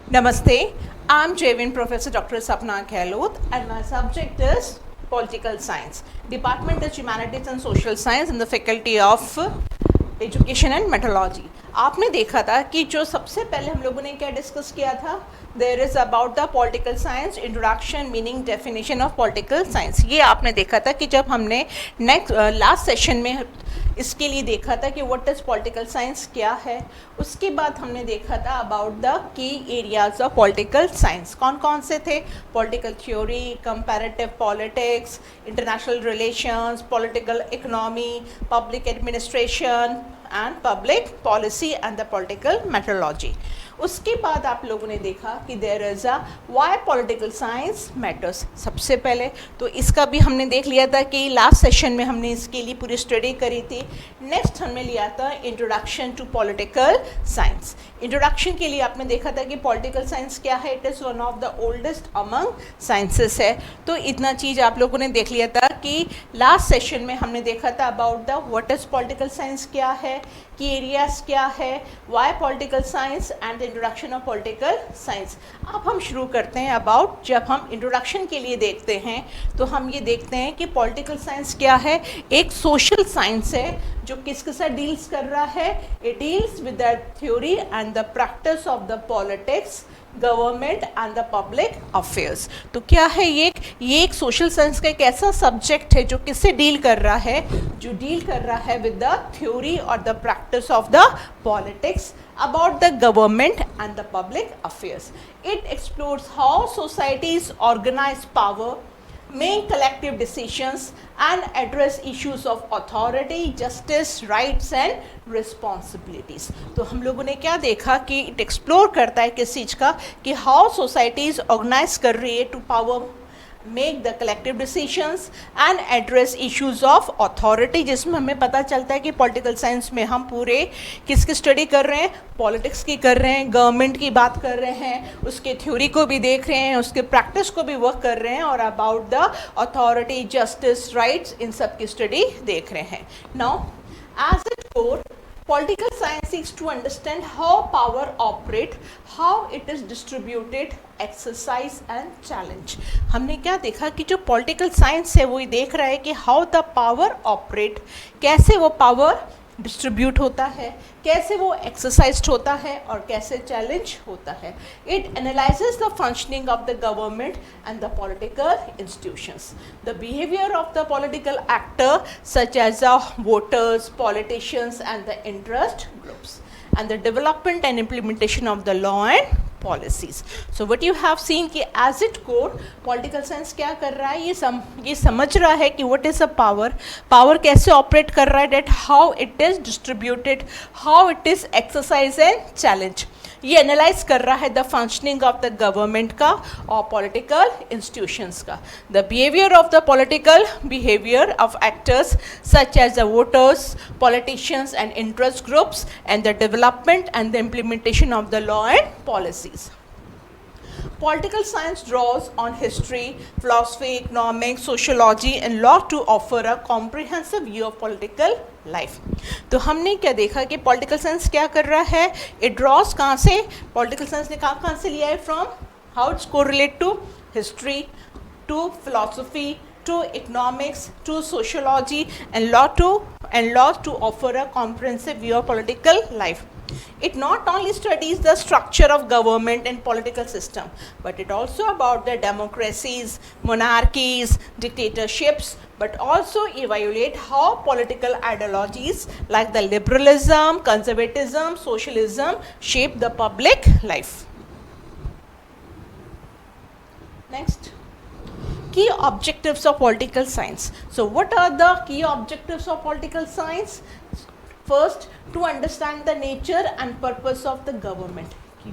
Namaste, I'm JVN Professor Dr. Sapna Gehlot and my subject is Political Science. Department is Humanities and Social Science in the Faculty of Education and Methodology. आपने देखा था कि जो सबसे पहले हम लोगों ने क्या डिस्कस किया था, there is about the political science introduction meaning definition of political science. ये आपने देखा था कि जब हमने लास्ट सेशन में इसके लिए देखा था कि व्हाट इज़ पॉलिटिकल साइंस क्या है. उसके बाद हमने देखा था about the key areas of political science. कौन कौन से थे? Political theory, comparative politics, international relations, political economy, public administration and public policy and the political methodology. उसके बाद आप लोगों ने देखा कि there is a why political science matters. सबसे पहले तो इसका भी हमने देख लिया था कि लास्ट सेशन में हमने इसके लिए पूरी स्टडी करी थी. नेक्स्ट हमने लिया था introduction to political science. Introduction के लिए आपने देखा था कि पॉलिटिकल साइंस क्या है. It is one of the oldest among sciences है. तो इतना चीज़ आप लोगों ने देख लिया था कि लास्ट सेशन में हमने देखा था about the what is political science क्या है, की एरियाज क्या है, why political science and the introduction of political science. अब हम शुरू करते हैं अबाउट, जब हम इंट्रोडक्शन के लिए देखते हैं तो हम ये देखते हैं कि पॉलिटिकल साइंस क्या है. एक सोशल साइंस है जो किसके साथ डील्स कर रहा है. It deals with the theory and the practice of the politics, government and the public affairs. तो क्या है ये एक सोशल साइंस का एक ऐसा सब्जेक्ट है जो किससे डील कर रहा है, जो डील कर रहा है विद द थ्योरी और the practice of the politics about the government and the public affairs. It explores how societies organize power, make collective decisions and address issues of authority, justice, rights and responsibilities. तो हम लोगों ने क्या देखा कि it explore करता है किस चीज़ का, कि how societies organize कर रही है to power, make the collective decisions and address issues of authority. जिसमें हमें पता चलता है कि पॉलिटिकल साइंस में हम पूरे किसकी स्टडी कर रहे हैं, पॉलिटिक्स की कर रहे हैं, गवर्नमेंट की बात कर रहे हैं, उसके थ्योरी को भी देख रहे हैं, उसके प्रैक्टिस को भी वर्क कर रहे हैं और about the authority, justice, rights, इन सब की स्टडी देख रहे हैं. Now as it core, political science seeks to understand how power operate, how it is distributed, exercise and challenge. हमने क्या देखा कि जो political science है वो ये देख रहा है कि how the power operate, कैसे वो power डिस्ट्रीब्यूट होता है, कैसे वो एक्सरसाइज्ड होता है और कैसे चैलेंज होता है. It analyses the functioning of the government and the political institutions, the behaviour of the political actor such as the voters, politicians and the interest groups, and the development and implementation of the law and policies. So what you have seen कि as it core political science क्या कर रहा है, ये समझ रहा है कि what is a power कैसे operate कर रहा है, that how it is distributed, how it is exercised and challenge. ये एनालाइज कर रहा है the functioning of the government का और पॉलिटिकल इंस्टीट्यूशंस का, the behaviour of the political behaviour of actors such as the voters, politicians and interest groups and the development and the implementation of the law and policies. Political science draws on history, philosophy, economics, sociology and law to offer a comprehensive view of political life. तो हमने क्या देखा कि political science क्या कर रहा है, it draws कहाँ से, political science ने कहाँ से लिया है, from how it's correlate to history, to philosophy, to economics, to sociology and law to offer a comprehensive view of political life. It not only studies the structure of government and political system, but it also about the democracies, monarchies, dictatorships, but also evaluate how political ideologies like the liberalism, conservatism, socialism shape the public life. Next, key objectives of political science. So what are the key objectives of political science? First, to understand the nature and purpose of the government.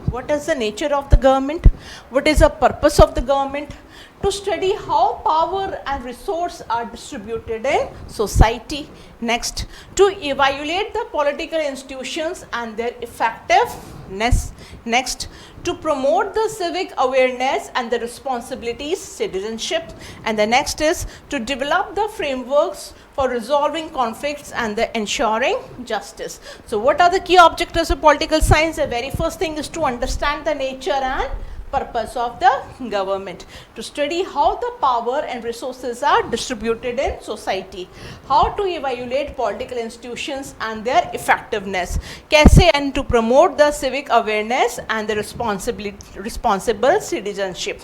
What is the nature of the government? What is the purpose of the government? To study how power and resource are distributed in society. Next, to evaluate the political institutions and their effectiveness. Next, to promote the civic awareness and the responsibilities, citizenship. And the next is to develop the frameworks for resolving conflicts and the ensuring justice. So what are the key objectives of political science? The very first thing is to understand the nature and purpose of the government, to study how the power and resources are distributed in society, how to evaluate political institutions and their effectiveness, कैसे, and to promote the civic awareness and the responsible citizenship,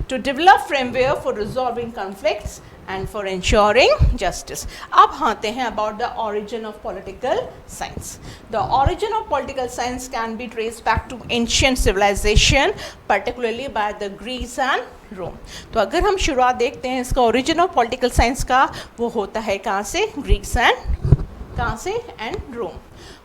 to develop framework for resolving conflicts and for ensuring justice. अब आते हैं about the origin of political science. The origin of political science can be traced back to ancient civilization, particularly by the Greeks and Rome. तो अगर हम शुरुआत देखते हैं इसका origin of political science का, वो होता है कहाँ से? Greeks and Rome.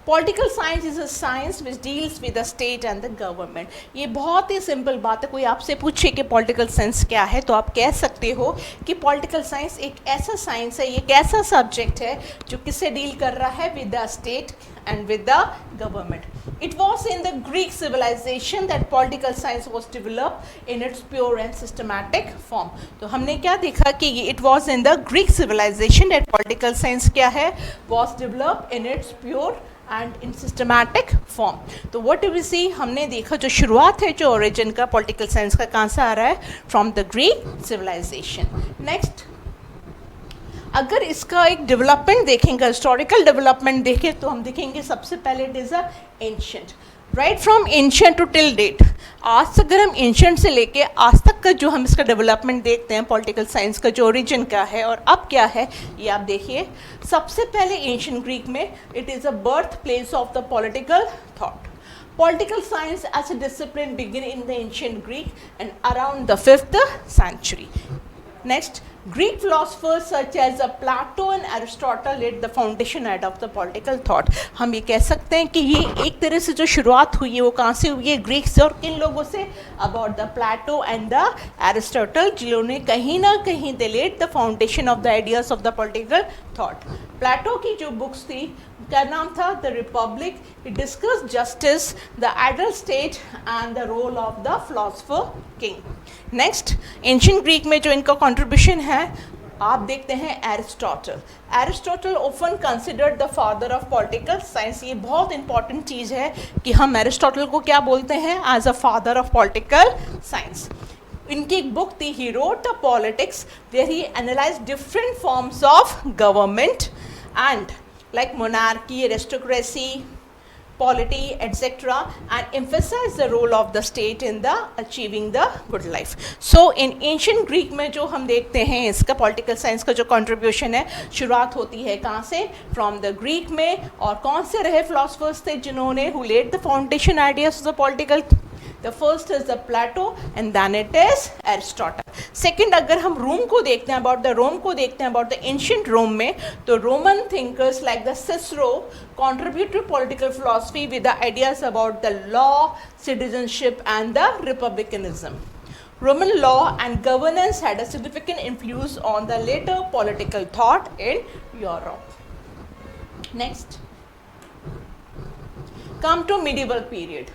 Political science is a science which deals with the state and the government. ये बहुत ही सिंपल बात है. कोई आपसे पूछे कि political science क्या है तो आप कह सकते हो कि political science एक ऐसा science है, ये एक ऐसा subject है जो किससे deal कर रहा है? With the state and with the government. It was in the Greek civilization that political science was developed in its pure and systematic form. तो हमने क्या देखा कि it was in the Greek civilization that political science क्या है? Was developed in its pure and in systematic form. तो what do we see? हमने देखा जो शुरुआत है जो origin का political science का कहाँ से आ रहा है? From the Greek civilization. Next, अगर इसका एक डेवलपमेंट देखेंगे, हिस्टोरिकल डेवलपमेंट देखें तो हम देखेंगे सबसे पहले it is a ancient, right from ancient to till date. आज तक अगर हम एंशियंट से लेके आज तक का जो हम इसका डेवलपमेंट देखते हैं पॉलिटिकल साइंस का जो ओरिजिन का है और अब क्या है ये आप देखिए. सबसे पहले एंशियंट ग्रीक में it is a birth place of the political thought. Political science as a discipline began in the ancient Greek and around the 5th century. Next, Greek philosophers such as Plato and Aristotle laid the foundation of the political thought. हम ये कह सकते हैं कि ये एक तरह से जो शुरुआत हुई है वो कहाँ से हुई है? ग्रीक से. और किन लोगों से? About the Plato and the Aristotle, जिन्होंने कहीं ना कहीं they laid the foundation of the ideas of the political thought. Plato की जो बुक्स थी क्या नाम था? The Republic. It discuss justice, the ideal state and the role of the philosopher king. Next, ancient Greek में जो इनका contribution है आप देखते हैं Aristotle. Aristotle often considered the father of political science. ये बहुत इंपॉर्टेंट चीज़ है कि हम एरिस्टोटल को क्या बोलते हैं? As a father of political science. इनकी एक बुक थी, he wrote the politics, where he analyse different forms of government and like monarchy, aristocracy, polity, etc., and emphasize the role of the state in the achieving the good life. So in ancient Greek में जो हम देखते हैं इसका political science का जो contribution है शुरुआत होती है कहाँ से? From the Greek में. और कौन से रहे philosophers थे जिन्होंने who laid the foundation ideas of the political? The first is the Plato and then it is Aristotle. Second, अगर हम रोम को देखते हैं about the Rome को देखते हैं about the ancient Rome में तो Roman thinkers like the Cicero contribute to political philosophy with the ideas about the law, citizenship and the republicanism. Roman law and governance had a significant influence on the later political thought in Europe. Next, come to medieval period.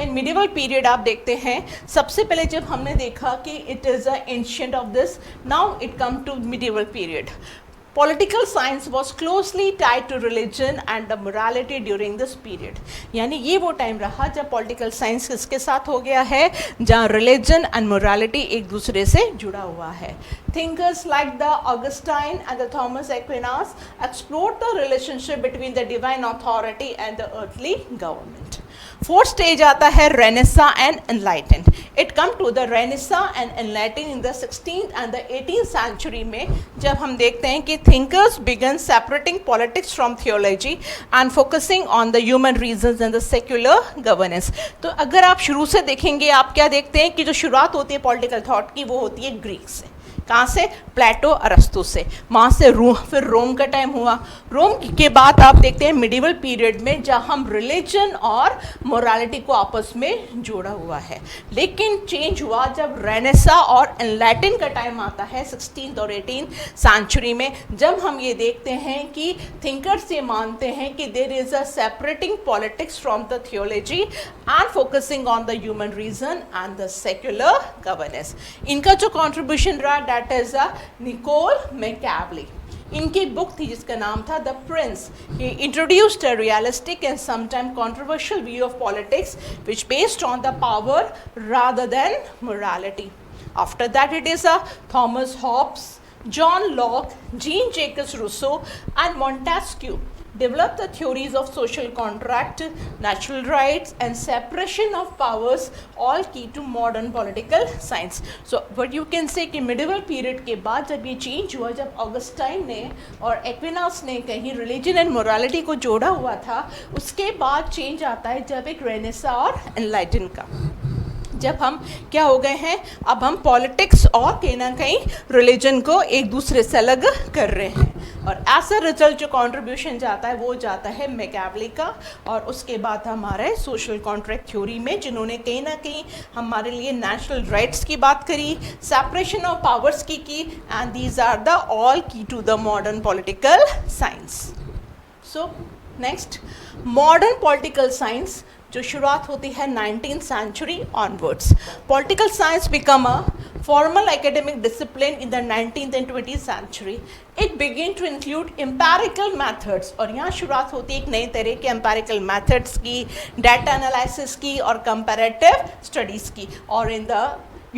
In medieval period आप देखते हैं सबसे पहले जब हमने देखा कि it is a ancient of this, now it come to medieval period. Political science was closely tied to religion and the morality during this period. यानी ये वो टाइम रहा जब political science किसके साथ हो गया है? जहाँ religion and morality एक दूसरे से जुड़ा हुआ है. Thinkers like the Augustine and the Thomas Aquinas explored the relationship between the divine authority and the earthly government. Fourth stage आता है Renaissance and Enlightenment. It come to the Renaissance and Enlightenment in the 16th and the 18th century में जब हम देखते हैं कि thinkers began separating politics from theology and focusing on the human reasons and the secular governance. तो अगर आप शुरू से देखेंगे आप क्या देखते हैं कि जो शुरुआत होती है political thought की वो होती है ग्रीक से. कहाँ से? प्लेटो अरस्तु से। वहाँ से फिर रोम का टाइम हुआ। रोम के बाद आप देखते हैं मिडिवल पीरियड में जहाँ हम रिलीजन और मोरालिटी को आपस में जोड़ा हुआ है। लेकिन चेंज हुआ जब रेनेसा और एनलाइटन का टाइम आता है 16th और 18th सेंचुरी में, जब हम ये देखते हैं कि थिंकर्स ये मानते हैं कि there is a separating politics from the theology and focusing on the human reason and the secular governance. इनका जो कॉन्ट्रीब्यूशन रहा that is a Niccolo Machiavelli. इनकी बुक थी जिसका नाम था the Prince. He introduced a realistic and sometime controversial view of politics which based on the power rather than morality. After that it is a Thomas Hobbes, John Locke, Jean-Jacques Rousseau and Montesquieu developed the theories of social contract, natural rights and separation of powers, all key to modern political science. So what you can say कि medieval period के बाद जब ये change हुआ, जब Augustine ने और Aquinas ने कहीं religion and morality को जोड़ा हुआ था, उसके बाद change आता है जब एक रेनेसा और एनलाइटन का, जब हम क्या हो गए हैं, अब हम पॉलिटिक्स और कहीं ना कहीं रिलीजन को एक दूसरे से अलग कर रहे हैं। और ऐसा रिजल्ट जो कंट्रीब्यूशन जाता है वो जाता है मैकियावेली का, और उसके बाद हमारे सोशल कॉन्ट्रैक्ट थ्योरी में जिन्होंने कहीं ना कहीं हमारे लिए नेशनल राइट्स की बात करी, सेपरेशन ऑफ पावर्स की and these are the all key to the modern political science. So next, modern political science जो शुरुआत होती है 19th century onwards. Political science become a formal academic discipline in the 19th and 20th century. It began to include empirical methods, और यहाँ शुरुआत होती है एक नए तरह के empirical methods की, data analysis की और comparative studies की। और in the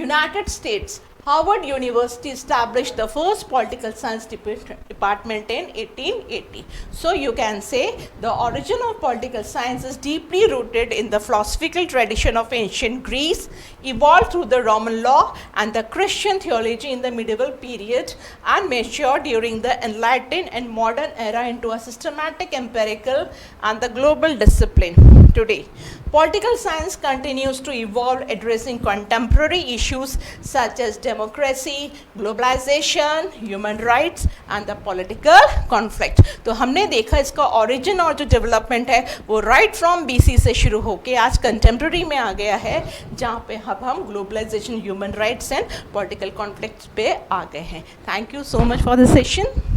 United States, Harvard University established the first political science department in 1880. So you can say the origin of political science is deeply rooted in the philosophical tradition of ancient Greece, evolved through the Roman law and the Christian theology in the medieval period, and matured during the Enlightened and modern era into a systematic, empirical and the global discipline. Today, political science continues to evolve, addressing contemporary issues such as democracy, globalization, human rights and the political conflict. तो हमने देखा इसका origin और जो development है वो right from BC से शुरू होके आज contemporary में आ गया है, जहाँ पे अब हम globalization, human rights and political conflicts पे आ गए हैं. Thank you so much for the session.